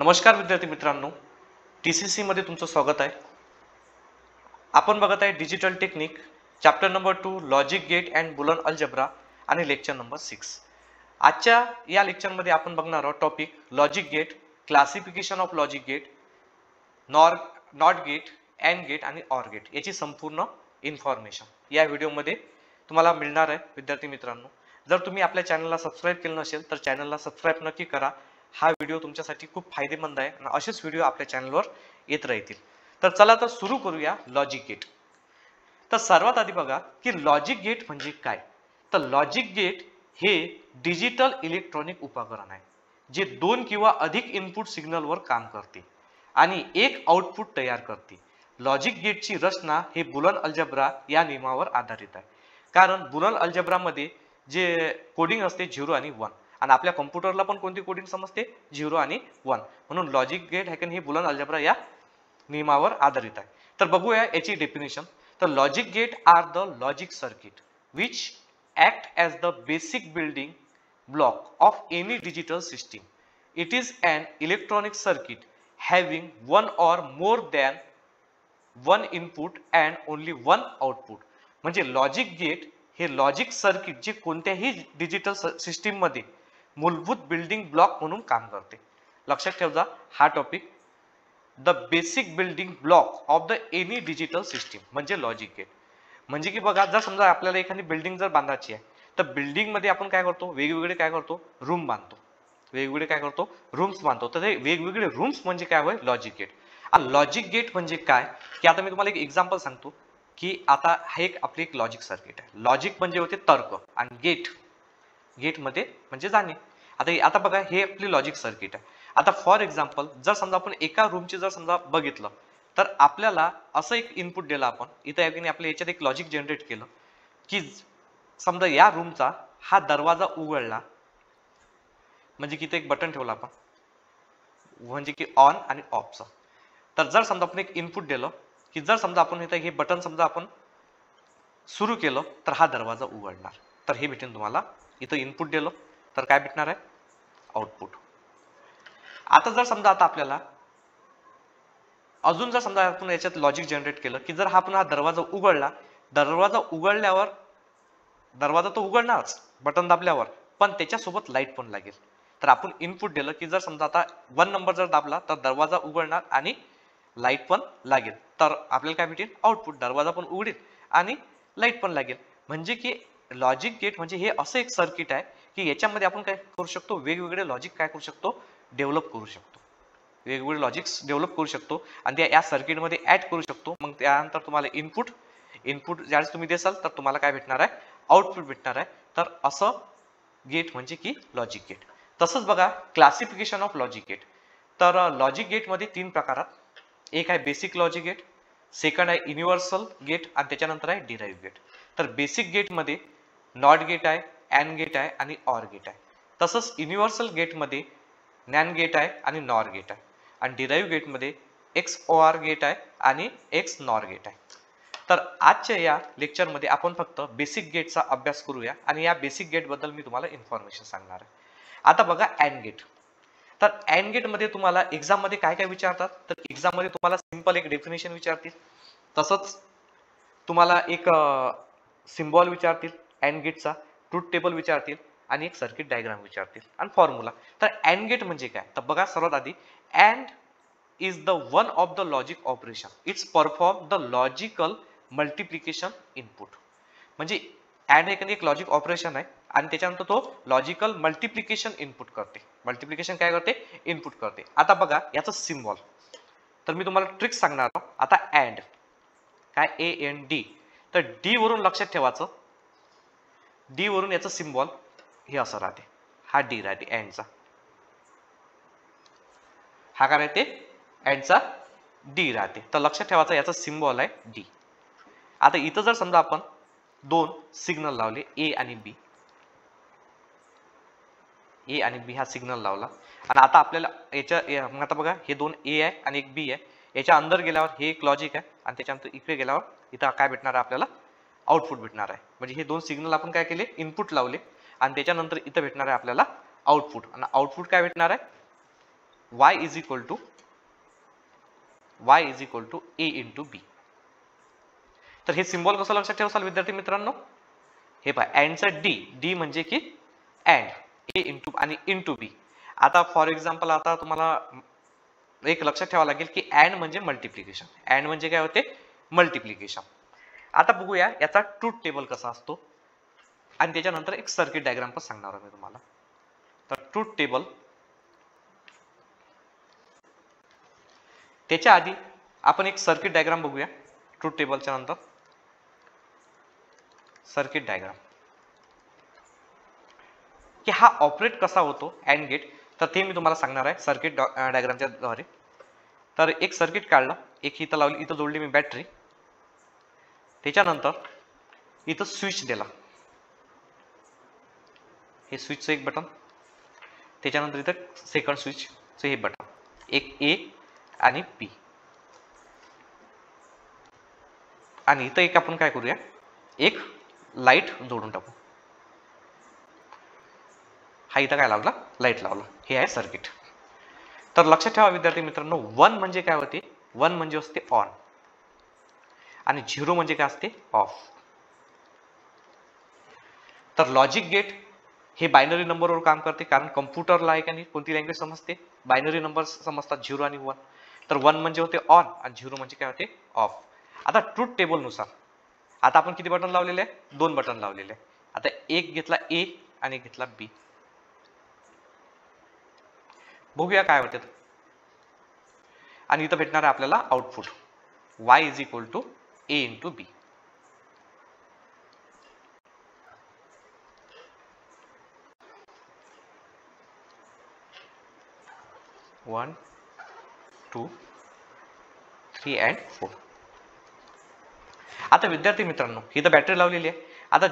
नमस्कार विद्यार्थी मित्रांनो, TCC मध्ये तुमचं स्वागत आहे। आपण बघत आहे digital technique chapter number 2 logic gate and Boolean algebra आणि लेक्चर नंबर 6। आजच्या या लेक्चर मध्ये आपण बघणार आहोत topic logic gate, classification of logic gate, not gate, and gate आणि ऑर गेट याची संपूर्ण इन्फॉर्मेशन या व्हिडिओ मध्ये तुम्हाला मिळणार आहे। विद्यार्थी मित्रांनो, जर तुम्ही आपल्या चॅनलला सबस्क्राइब केलं नसेल तर चॅनलला सबस्क्राइब नक्की करा। हा व्हिडिओ तुमच्यासाठी खूप फायदेमंद आहे आणि असेच व्हिडिओ आपल्या चॅनलवर येत राहतील। तर चला तर सुरू करूया लॉजिक गेट। तर सर्वात आधी बघा की लॉजिक गेट म्हणजे काय। तर लॉजिक गेट हे डिजिटल इलेक्ट्रॉनिक उपकरण आहे जे दोन किंवा अधिक इनपुट सिग्नलवर काम करते आणि एक आउटपुट तयार करते। लॉजिक गेटची रचना हे बुलियन अल्जेब्रा या नियमावर आधारित आहे, कारण बुलियन अल्जेब्रा मध्ये जे कोडिंग असते 0 आणि 1 आणि आपल्या कॉम्प्युटरला पण कोणती कोडिंग समजते 0 आणि 1, म्हणून लॉजिक गेट हे बुलियन अल्जेब्रा या नियमावर आधारित आहे। तर बघूया याची डेफिनेशन। तर logic gate are the logic circuit which act as the basic building block of any digital system. It is an electronic circuit having one or more than one input and only one output. म्हणजे logic gate हे logic circuit जे कोणत्याही digital system मध्ये मूलभूत building block म्हणून काम करते। लक्षात ठेवा हा topic, the basic building block of the any digital system म्हणजे लॉजिक गेट। म्हणजे की बघा, जर समजा आपल्याला एखादी बिल्डिंग जर बांधायची आहे तर बिल्डिंग मध्ये आपण काय करतो, वेगवेगळे काय करतो, रूम बांधतो, वेगवेगळे काय करतो, रूम्स बांधतो। तर हे वेगवेगळे रूम्स म्हणजे काय होय, लॉजिक गेट। लॉजिक गेट म्हणजे काय की आता मी तुम्हाला एक एक्झाम्पल सांगतो की आता हे आपली एक लॉजिक सर्किट आहे। लॉजिक म्हणजे होते तर्क आणि गेट मध्ये म्हणजे जाणे। आता बघा हे आपली लॉजिक सर्किट आहे। आता फॉर एक्झाम्पल जर समजा आपण एका रूमचे जर समजा बघितलं तर आपल्याला असं एक इनपुट दिलं, आपण इथे आपल्या याच्यात एक लॉजिक जनरेट केलं की समजा या रूमचा हा दरवाजा उघडला, म्हणजे की इथे एक बटन ठेवला आपण म्हणजे की ऑन आणि ऑफचा। तर जर समजा आपण एक इनपुट दिलं की जर समजा आपण इथे हे बटन समजा आपण सुरू केलं तर हा दरवाजा उघडणार। तर हे भेटेल तुम्हाला, इथं इनपुट दिलं तर काय भेटणार आहे, आउटपुट। आता जर समजा आता आपल्याला अजून जर समजा आपण याच्यात लॉजिक जनरेट केलं की जर आपण हा दरवाजा उघडला, दरवाजा उघडल्यावर दरवाजा तो उघडणारच बटन दाबल्यावर, पण त्याच्यासोबत लाईट पण लागेल। तर आपण इनपुट दिलं की जर समजा आता 1 नंबर जर दाबला तर दरवाजा उघडणार आणि लाईट पण लागेल। तर आपल्याला काय भेटेल, आउटपुट, दरवाजा पण उघडेल आणि लाईट पण लागेल। म्हणजे की लॉजिक गेट म्हणजे हे असं एक सर्किट आहे की याच्यामध्ये आपण काय करू शकतो, वेगवेगळे लॉजिक काय करू शकतो, डेव्हलप करू शकतो, वेगवेगळे लॉजिक्स डेव्हलप करू शकतो आणि त्या या सर्किट मध्ये ऍड करू शकतो। मग त्यानंतर तुम्हाला इनपुट ज्यावेळेस तुम्ही देसाल तर तुम्हाला काय भेटणार आहे, आउटपुट भेटणार आहे। तर असं गेट म्हणजे की लॉजिक गेट। तसंच बघा क्लासिफिकेशन ऑफ लॉजिक गेट। तर लॉजिक गेट मध्ये 3 प्रकारात, एक आहे बेसिक लॉजिक गेट, सेकंड आहे युनिव्हर्सल गेट आणि त्याच्यानंतर आहे डिराइव्ह गेट। तर बेसिक गेट मध्ये नॉट गेट आहे, अँड गेट आहे आणि ऑर गेट आहे। तसंच युनिव्हर्सल गेट मध्ये नॅन गेट आहे आणि नॉर गेट आहे आणि डिराइव्ह गेट मध्ये एक्स ओआर गेट आहे आणि एक्स नॉर गेट आहे। तर आजच्या या लेक्चर मध्ये आपण फक्त बेसिक गेटचा अभ्यास करूया आणि या बेसिक गेट बद्दल मी तुम्हाला इन्फॉर्मेशन सांगणार आहे। आता बघा अँड गेट। तर अँड गेट मध्ये तुम्हाला एक्झाम मध्ये काय काय विचारतात, तर एक्झाम मध्ये तुम्हाला सिंपल एक डेफिनेशन विचारतील, तसंच तुम्हाला एक सिम्बॉल विचारतील अँड गेटचा, ट्रूथ टेबल विचारतील आणि एक सर्किट डायग्राम विचारतील आणि फॉर्म्युला। तर अँड गेट म्हणजे काय, तर बघा सर्वात आधी and is the one of the logic operation, it's perform the logical multiplication input. म्हणजे अँड हे एक लॉजिक ऑपरेशन आहे आणि त्याच्यानंतर तो लॉजिकल मल्टिप्लिकेशन इनपुट करते। मल्टिप्लिकेशन काय करते, इनपुट करते। आता बघा याचं सिम्बॉल, तर मी तुम्हाला ट्रिक सांगणार आहे। आता अँड काय, AND, तर डी वरून लक्षात ठेवायचं, डी वरून याचं सिम्बॉल हे असं राहते, हा डी राहते अँडचा, हा काय राहते अँडचा डी राहते। तर लक्षात ठेवायचं याचा सिम्बॉल आहे डी। आता इथं जर समजा आपण 2 सिग्नल लावले ए आणि बी, ए आणि बी हा सिग्नल लावला आणि आता आपल्याला याच्या मग आता बघा हे 2 ए आहे आणि एक बी आहे, याच्या अंदर गेल्यावर हे एक लॉजिक आहे आणि त्याच्यानंतर इकडे गेल्यावर इथं काय भेटणार आहे, आपल्याला आउटपुट भेटणार आहे। म्हणजे हे 2 सिग्नल आपण काय केले, इनपुट लावले आणि त्याच्यानंतर इथं भेटणार आहे आपल्याला आउटपुट, आणि आउटपुट काय भेटणार आहे, y is equal to a into B. तर हे सिम्बॉल कसं लक्षात ठेवाल विद्यार्थी मित्रांनो? हे पहा अँडचं डी म्हणजे की अँड ए इंटू आणि इंटू बी. आता फॉर एक्झाम्पल आता तुम्हाला एक लक्षात ठेवावं लागेल की अँड म्हणजे मल्टिप्लिकेशन. अँड म्हणजे काय होते? मल्टिप्लिकेशन. आता बघूया याचा ट्रूथ टेबल कसा असतो आणि त्याच्यानंतर एक सर्किट डायग्राम पण सांगणार आहे मी तुम्हाला. तर ट्रूथ टेबल, त्याच्या आधी आपण एक सर्किट डायग्राम बघूया. ट्रूथ टेबलच्या नंतर सर्किट डायग्राम की हा ऑपरेट कसा होतो अँड गेट, तर ते मी तुम्हाला सांगणार आहे सर्किट डायग्रामच्या द्वारे. तर एक सर्किट काढलं, एक इथं लावली, इथं जोडली मी बॅटरी, त्याच्यानंतर इथं स्विच दिला, हे स्विचचं एक बटन, त्याच्यानंतर इथं सेकंड स्विचचं हे बटन, एक ए आणि पी, आणि इथं एक आपण काय करूया, एक लाईट जोडून टाकू. हा इथं काय लावला? लाईट लावला. हे आहे सर्किट. तर लक्षात ठेवा विद्यार्थी मित्रांनो, 1 म्हणजे काय होते? 1 म्हणजे असते ऑन आणि 0 म्हणजे काय असते? ऑफ. तर लॉजिक गेट हे बायनरी नंबरवर काम करते, कारण कम्प्युटरला आहे का नाही कोणती लँग्वेज समजते? बायनरी नंबर समजतात, 0 आणि 1. तर 1 म्हणजे होते ऑन आणि 0 म्हणजे काय होते? ऑफ. आता ट्रूथ टेबल नुसार आता आपण किती बटन लावलेले आहे? 2 बटन लावलेले आहे. आता एक घेतला ए आणि एक घेतला बी. बघूया काय होते. आणि इथं भेटणार आहे आपल्याला output y is equal to a into B. One 2 3 and 4. आता विद्यार्थी मित्रांनो इथं बॅटरी लावलेली आहे. आता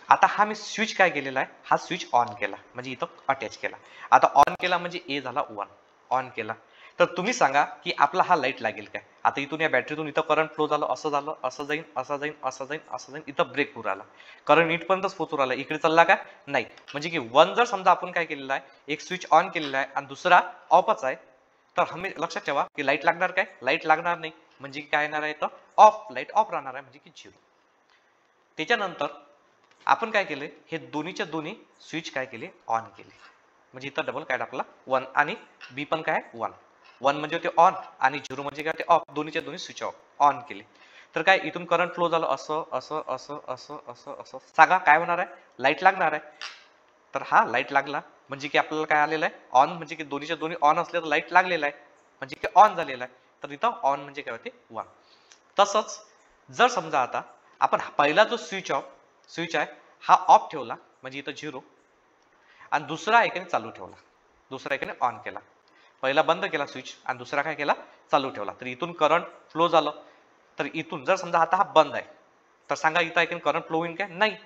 आता हा मी स्विच काय केलेला आहे? हा स्विच ऑन केला म्हणजे इथं अटॅच केला. आता ऑन केला म्हणजे ए झाला 1, ऑन केला. तर तुम्ही सांगा की आपला हा लाईट लागेल काय? आता इथून या बॅटरीतून इथं करंट फ्लो झालं, असं जाईन, असं जाईन, इथं ब्रेक होऊ राहिला, करंट इथपर्यंतच पोहोचू राहिला, इकडे चालला काय? नाही. म्हणजे की 1 जर समजा आपण काय केलेला आहे, एक स्विच ऑन केलेला आहे आणि दुसरा ऑफच आहे, तर हमें लक्षात ठेवा की लाईट लागणार काय? लाईट लागणार नाही. म्हणजे काय येणार आहे? तर ऑफ, लाईट ऑफ राहणार आहे, म्हणजे की 0. त्याच्यानंतर आपण काय केले, हे दोन्हीच्या दोन्ही स्विच काय केले? ऑन केले. म्हणजे इथं डबल काय टाकला? 1 आणि बी पण काय? 1. 1 म्हणजे होते ऑन आणि 0 म्हणजे काय? ते ऑफ. दोन्हीच्या दोन्ही स्विच ऑन केले. तर काय इथून करंट फ्लो झालं, असं असं असं असं असं असं. सांगा काय होणार आहे? लाईट लागणार आहे. तर हा लाईट लागला म्हणजे की आपल्याला काय आलेलं आहे? ऑन म्हणजे की दोन्हीच्या दोन्ही ऑन असले तर लाईट लागलेला आहे, म्हणजे की ऑन झालेला आहे. तर इथं ऑन म्हणजे काय होते? 1. तसंच जर समजा आता आपण पहिला जो स्विच आहे हा ऑफ ठेवला म्हणजे इथं 0 आणि दुसरा एकाने चालू ठेवला, दुसरा एकाने ऑन केला. पहिला बंद केला स्विच आणि दुसरा काय केला? चालू ठेवला. तर इथून करंट फ्लो झालं. तर इथून जर समजा आता हा बंद आहे, तर सांगा इथं एकाने करंट फ्लो होईल काय? नाही.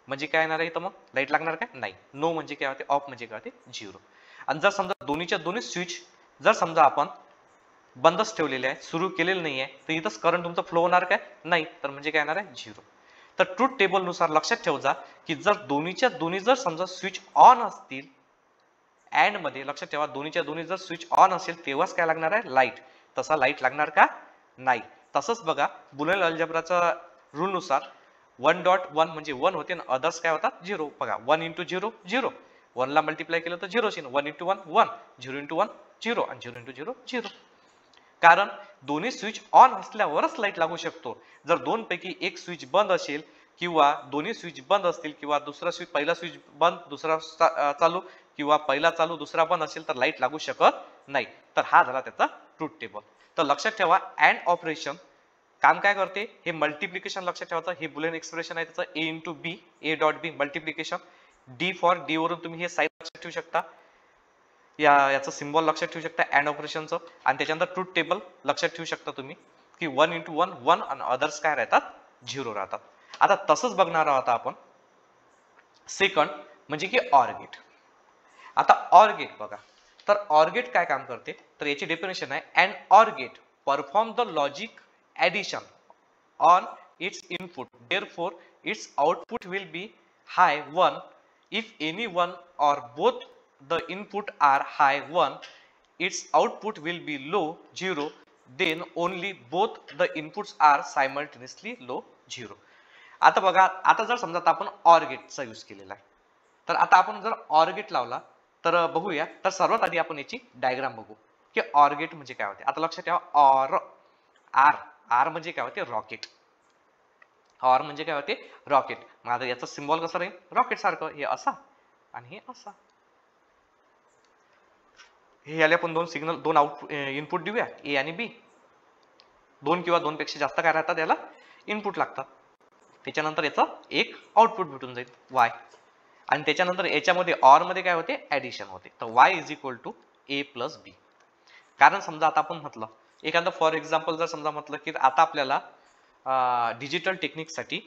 म्हणजे काय येणार आहे इथं? मग लाईट लागणार काय? नाही. नो म्हणजे काय होते? ऑफ म्हणजे काय होते? 0. आणि जर समजा दोन्हीच्या दोन्ही स्विच जर समजा आपण बंदच ठेवलेले आहे, सुरू केलेलं नाही आहे, तर इथंच करंट तुमचा फ्लो होणार काय? नाही. तर म्हणजे काय येणार आहे? 0. तर ट्रूथ टेबल नुसार लक्षात ठेवजा की जर दोन्हीच्या दोन्ही जर समजा स्विच ऑन असतील, अँड मध्ये लक्षात ठेवा दोन्हीच्या दोन्ही जर स्विच ऑन असेल तेव्हाच काय लागणार आहे? लाईट. तसा लाईट लागणार का? नाही. तसंच बघा बुलियन अल्जेब्राचा रूल नुसार 1.1 म्हणजे 1 होते ना, अदर्स काय होतात? 0. बघा 1 इंटू 0 0, 1 ला मल्टिप्लाय केलं तर 0 येईल. 1 इंटू 1 1, 0 इंटू 1 0 आणि 0 इंटू 0 0. कारण दोन्ही स्विच ऑन असल्यावरच लाईट लागू शकतो. जर दोन पैकी एक स्विच बंद असेल किंवा दोन्ही स्विच बंद असतील किंवा दुसरा स्विच, पहिला स्विच बंद दुसरा चालू किंवा पहिला चालू दुसरा बंद असेल तर लाईट लागू शकत नाही. तर हा झाला त्याचा ट्रूथ टेबल. तर लक्षात ठेवा अँड ऑपरेशन काम काय करते? हे मल्टिप्लिकेशन लक्षात ठेवायचं. हे बुलियन एक्सप्रेशन आहे त्याचं A into B, A dot B multiplication. D for D वरून तुम्ही हे साईड लक्षात ठेवू शकता, याचं सिम्बॉल लक्षात ठेवू शकता अँड ऑपरेशनचं. आणि त्याच्यानंतर ट्रूथ टेबल लक्षात ठेवू शकता तुम्ही की 1 इंटू 1 1 आणि अदर्स काय राहतात? 0 राहतात. आता तसंच बघणार आहोत आपण सेकंड म्हणजे की ऑर गेट. आता ऑर गेट बघा, तर ऑर गेट काय काम करते? तर याची डेफिनेशन आहे and or gate perform the logic addition on its input, therefore its output will be high 1 if any one or both the input are high 1 its output will be low 0 then only both the inputs are simultaneously low 0. आता बघा, आता जर समजा आपण OR गेटचा use केलेला आहे, तर आता आपण जर OR गेट लावला तर बघूया. तर सर्वात आधी आपण याची डायग्राम बघू की OR गेट म्हणजे काय होते. आता लक्षात ठेवा, OR आर म्हणजे काय होते, रॉकेट. OR म्हणजे काय होते, रॉकेट. मग आता याचा सिम्बॉल कसा राहील, रॉकेट सारखं, हे असा आणि हे असा. हे याला आपण दोन सिग्नल, दोन आउटपुट इनपुट देऊया, ए आणि बी. दोन किंवा दोन पेक्षा जास्त काय राहतात, याला इनपुट लागतात. त्याच्यानंतर याचं एक आउटपुट भेटून जाईल वाय, आणि त्याच्यानंतर याच्यामध्ये ऑर मध्ये काय होते, ऍडिशन होते. तर Y is equal to A plus B. कारण समजा आता आपण म्हटलं एखादं, फॉर एक्झाम्पल जर समजा म्हटलं की आता आपल्याला डिजिटल टेक्निकसाठी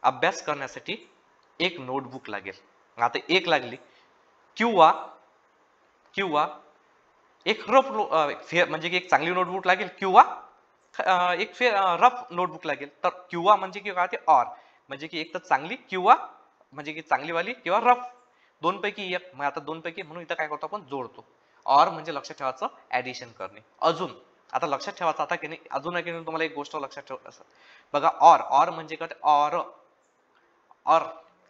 अभ्यास करण्यासाठी एक नोटबुक लागेल. आता एक लागली किंवा एक रफ म्हणजे की एक चांगली नोटबुक लागेल किंवा एक रफ नोटबुक लागेल. तर किंवा म्हणजे की काय ते ऑर म्हणजे की एक तर चांगली किंवा म्हणजे की चांगलीवाली किंवा रफ, दोन पैकी एक. मग आता दोन पैकी म्हणून इथं काय करतो आपण, जोडतो. ऑर म्हणजे लक्षात ठेवायचं ऍडिशन करणे. अजून आता लक्षात ठेवायचं, आता की नाही अजून आहे की नाही तुम्हाला एक गोष्ट लक्षात ठेव असं बघा, ऑर म्हणजे काय,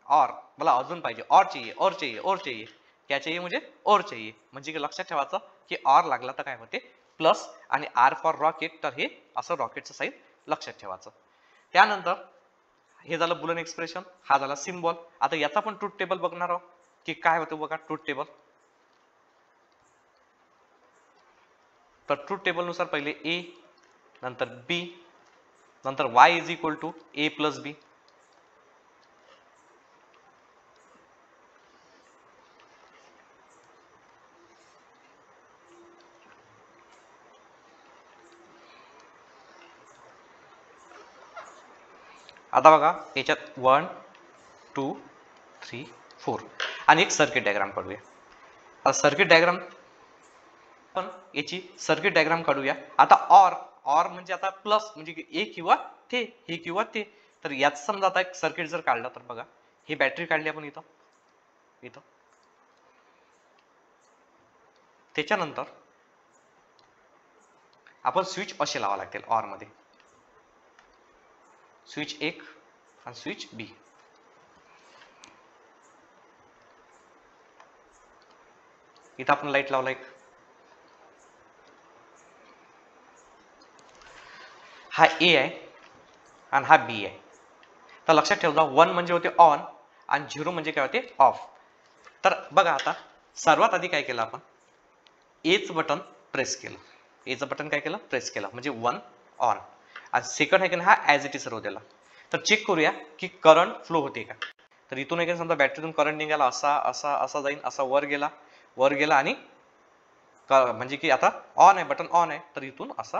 और मला अजून पाहिजे, और चाहिए क्या चाहिए, मुझे और चाहिए. म्हणजे की लक्षात ठेवायचं की ऑर लागला तर काय होते, प्लस, आणि आर फॉर रॉकेट, तर हे असं रॉकेटचं साईन लक्षात ठेवायचं. त्यानंतर हे झालं बुलन एक्सप्रेशन, हा झाला सिम्बॉल. आता याचा पण ट्रूथ टेबल बघणार आहोत की काय होतं. बघा ट्रूथ टेबल, तर ट्रूथ टेबल नुसार पहिले ए, नंतर बी, नंतर Y is equal to A plus B. आता बघा याच्यात 1 2 3 4 आणि एक सर्किट डायग्राम काढूया. आता सर्किट डायग्राम, पण याची सर्किट डायग्राम काढूया. आता ऑर म्हणजे आता प्लस म्हणजे ए किंवा ते, हे किंवा ते. तर यात समजा आता एक सर्किट जर काढलं तर बघा, ही बॅटरी काढली आपण इथं. त्याच्यानंतर आपण स्विच असे लावा लागतील ऑर मध्ये, स्विच 1 आणि स्विच बी. इथं आपण लाईट लावला एक, हा ए आहे आणि हा बी आहे. तर लक्षात ठेवा, 1 म्हणजे होते ऑन आणि 0 म्हणजे काय होते, ऑफ. तर बघा आता सर्वात आधी काय केलं आपण, एच बटन प्रेस केलं. एचं बटन काय केलं, प्रेस केलं, म्हणजे 1 ऑन. आणि सेकंड आहे की हा ऍज इट इज सर्व दिला. तर चेक करूया की करंट फ्लो होते का. तर इथून आहे की समजा बॅटरीतून करंट निघाला, असा असा असा जाईल, असा वर गेला आणि म्हणजे की आता ऑन आहे, बटन ऑन आहे, तर इथून असा.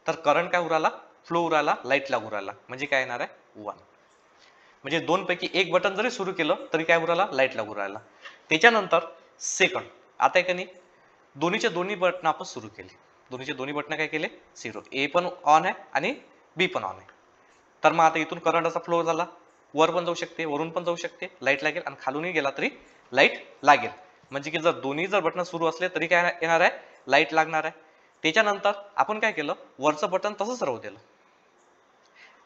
तर करंट काय उराला, फ्लो उराला, लाईट लागू राहिला, म्हणजे काय येणार आहे 1. म्हणजे दोन पैकी एक बटन जरी सुरू केलं तरी काय उराला, लाईट लागू राहिला. त्याच्यानंतर सेकंड, आता आहे की नाही दोन्हीचे दोन्ही बटन आपण सुरू केले. दोन्हीचे दोन्ही बटन काय केले, 0. ए पण ऑन आहे आणि बी पण ऑन आहे. तर मग आता इथून करंट असा फ्लो झाला, वर पण जाऊ शकते, वरून पण जाऊ शकते, लाईट लागेल, आणि खालूनही गेला तरी लाईट लागेल. म्हणजे की जर दोन्ही जर बटन सुरू असले तरी काय येणार आहे, लाईट लागणार आहे. त्याच्यानंतर आपण काय केलं, वरचं बटन तसंच राहू दिलं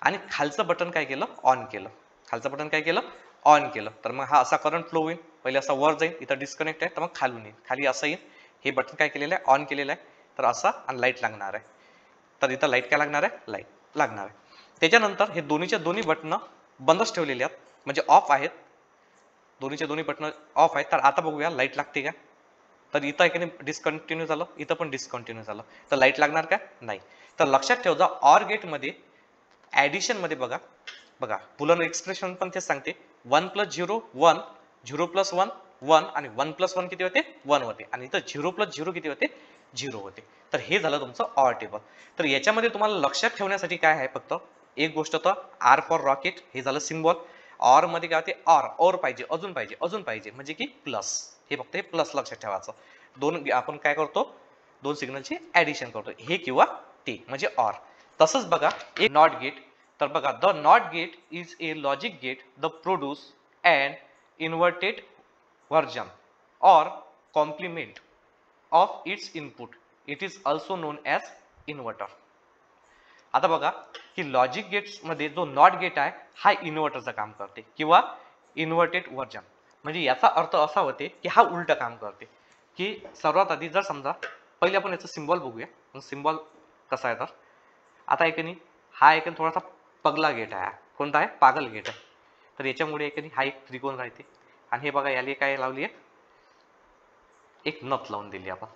आणि खालचं बटन काय केलं, ऑन केलं. खालचं बटन काय केलं, ऑन केलं. तर मग हा असा करंट फ्लो होईल, पहिले असा वर जाईल, इथं डिस्कनेक्ट आहे, तर मग खालून येईल, खाली असं येईल. हे बटन काय केलेलं आहे, ऑन केलेलं आहे, तर असा, आणि लाईट लागणार आहे. तर इथं लाईट काय लागणार आहे, लाईट लागणार आहे. त्याच्यानंतर हे दोन्हीच्या दोन्ही बटन बंदच ठेवलेले आहेत, म्हणजे ऑफ आहेत. दोन्हीचे दोन्ही बटन ऑफ आहेत. तर आता बघूया लाईट लागते का. तर इथं आहे की नाही डिस्कंटिन्यू झालं, इथं पण डिस्कंटिन्यू झालं, तर लाईट लागणार का, नाही. तर लक्षात ठेव, जा ऑर गेट मध्ये ऍडिशन मध्ये बघा बुलन एक्सप्रेशन पण तेच सांगते, 1 + 0 1, 0 + 1 1, आणि 1 + 1 किती होते, 1 होते, आणि इथं 0 + 0 किती होते, 0 होते. तर हे झालं तुमचं ऑर टेबल. तर याच्यामध्ये तुम्हाला लक्षात ठेवण्यासाठी काय आहे, फक्त एक गोष्ट, तर आर फॉर रॉकेट, हे झालं सिम्बॉल. ऑर मध्ये काय होते, और पाहिजे, अजून पाहिजे, म्हणजे की प्लस. हे फक्त हे प्लस लक्षात ठेवायचं. दोन आपण काय करतो, दोन सिग्नलची ऍडिशन करतो, हे किंवा ते, म्हणजे ऑर. तसंच बघा एक नॉट गेट. तर बघा, the not gate is a logic gate the produce and inverted version और complement of its input it is also known as inverter. आता बघा की लॉजिक गेट्समध्ये जो नॉट गेट आहे हा इन्व्हर्टरचं काम करते किंवा इन्व्हर्टेड व्हर्जन. म्हणजे याचा अर्थ असा होते की हा उलट काम करते. की सर्वात आधी जर समजा पहिले आपण याचं सिम्बॉल बघूया. सिम्बॉल कसा आहे तर आता एक नाही हा एक थोडासा पगला गेट आहे. कोणता आहे? पागल गेट आहे. तर याच्यामुळे एक हा एक त्रिकोण राहते आणि हे बघा याला काय लावली आहे? एक नथ लावून दिली आपण.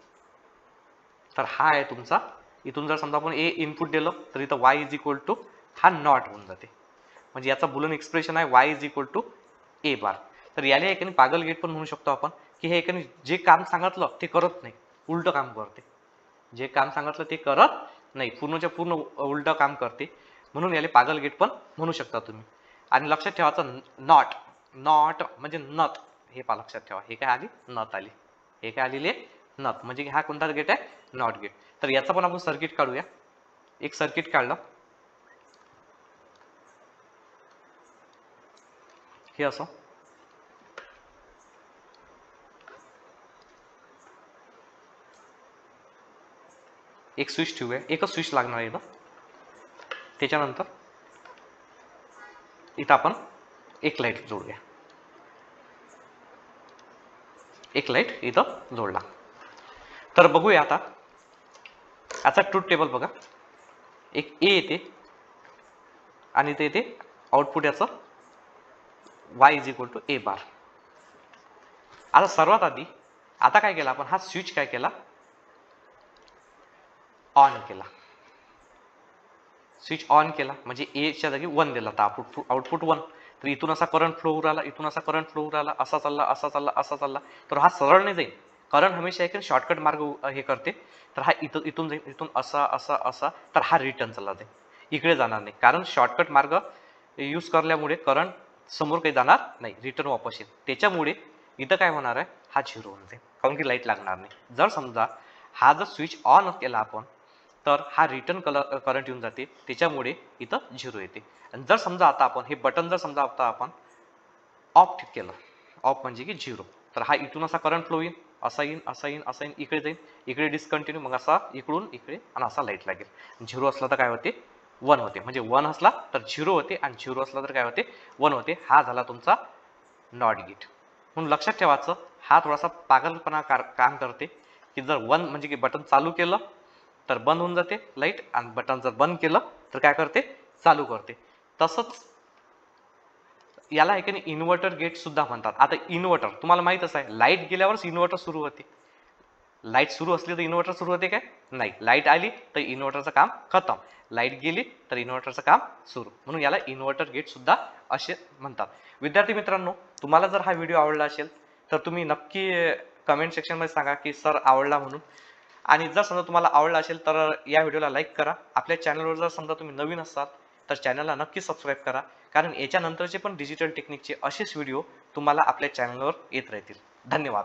तर हा आहे तुमचा. इथून जर समजा आपण ए इनपुट दिलं तर इथं वाय इज इक्वल टू हा नॉट होऊन जाते. म्हणजे याचा बुलन एक्सप्रेशन आहे वाय इज इक्वल टू ए बार. तर याला एकाने पागल गेट पण म्हणू शकतो आपण की हे एकाने जे काम सांगितलं ते करत नाही, उलट काम करते. जे काम सांगितलं ते करत नाही, पूर्णच्या पूर्ण उलट काम करते. म्हणून याला पागल गेट पण म्हणू शकता तुम्ही. आणि लक्षात ठेवायचं नॉट, नॉट म्हणजे नथ. हे पा लक्षात ठेवा, हे काय आली? नथ आली. हे काय आलेली आहे? नथ. म्हणजे हा कोणता गेट आहे? Not gate. तर याचं पण आपण सर्किट काढूया. एक सर्किट काढलं हे असं. एक स्विच ठेवूया. एकच स्विच लागणार आहे इथं. त्याच्यानंतर इथं आपण एक लाईट जोडूया. एक लाईट इथं जोडला. तर बघूया आता याचा ट्रूथ टेबल बघा. एक ए येते आणि ते येते आउटपुट याचं वाय इज इक्वल टू ए बार. आता सर्वात आधी आता काय केलं आपण? हा स्विच काय केला? ऑन केला. स्विच ऑन केला म्हणजे ए च्या जागी 1 दिला तर आउटपुट 1. तर इथून असा करंट फ्लो होऊ राहिला, इथून असा करंट फ्लो होऊ राहिला, असा चालला असा चालला असा चालला. तर हा सरळ नाही जाईल. करंट हमेशा एक शॉर्टकट मार्ग हे करते. तर हा इथून जाईल, इथून असा असा असा. तर हा रिटर्न चालला जाईल, इकडे जाणार नाही. कारण शॉर्टकट मार्ग यूज करल्यामुळे करंट समोर काही जाणार नाही, रिटर्न वापस येईल. त्याच्यामुळे इथं काय होणार आहे? हा झिरो होऊन जाईल, कारण की लाईट लागणार नाही. जर समजा हा जर स्विच ऑन केला आपण तर हा रिटर्न करंट येऊन जाते, त्याच्यामुळे इथं झिरो येते. आणि जर समजा आता आपण हे बटन जर समजा आता आपण ऑफ केलं, ऑफ म्हणजे की झिरो, तर हा इथून असा करंट फ्लो येईल, असा येईल असा येईल असा येईल, इकडे जाईल, इकडे डिस्कंटिन्यू, मग असा इकडून इकडे आणि असा लाईट लागेल. झिरो असला तर काय होते? 1 होते. म्हणजे 1 असला तर झिरो होते आणि झिरो असला तर काय होते? 1 होते. हा झाला तुमचा नॉट गेट. म्हणून लक्षात ठेवायचं हा थोडासा पागलपणा काम करते की जर 1 म्हणजे की बटन चालू केलं तर बंद होऊन जाते लाईट, आणि बटन जर बंद केलं तर काय करते? चालू करते. तसंच याला एकाने इन्व्हर्टर गेट सुद्धा म्हणतात. आता इन्व्हर्टर तुम्हाला माहितच आहे, लाईट गेल्यावरच इन्व्हर्टर सुरू होते. लाईट सुरू असली तर इन्व्हर्टर सुरू होते काय? नाही. लाईट आली तर इन्व्हर्टरचं काम खतम, लाईट गेली तर इन्व्हर्टरचं काम सुरू. म्हणून याला इन्व्हर्टर गेट सुद्धा असे म्हणतात. विद्यार्थी मित्रांनो, तुम्हाला जर हा व्हिडिओ आवडला असेल तर तुम्ही नक्की कमेंट सेक्शनमध्ये सांगा की सर आवडला म्हणून. आणि जर समजा तुम्हाला आवडला असेल तर या व्हिडिओला लाईक करा. आपल्या चॅनलवर जर समजा तुम्ही नवीन असाल तर चॅनलला नक्की सबस्क्राईब करा, कारण याच्यानंतरचे पण डिजिटल टेक्निकचे असेच व्हिडिओ तुम्हाला आपल्या चॅनलवर येत राहतील. धन्यवाद.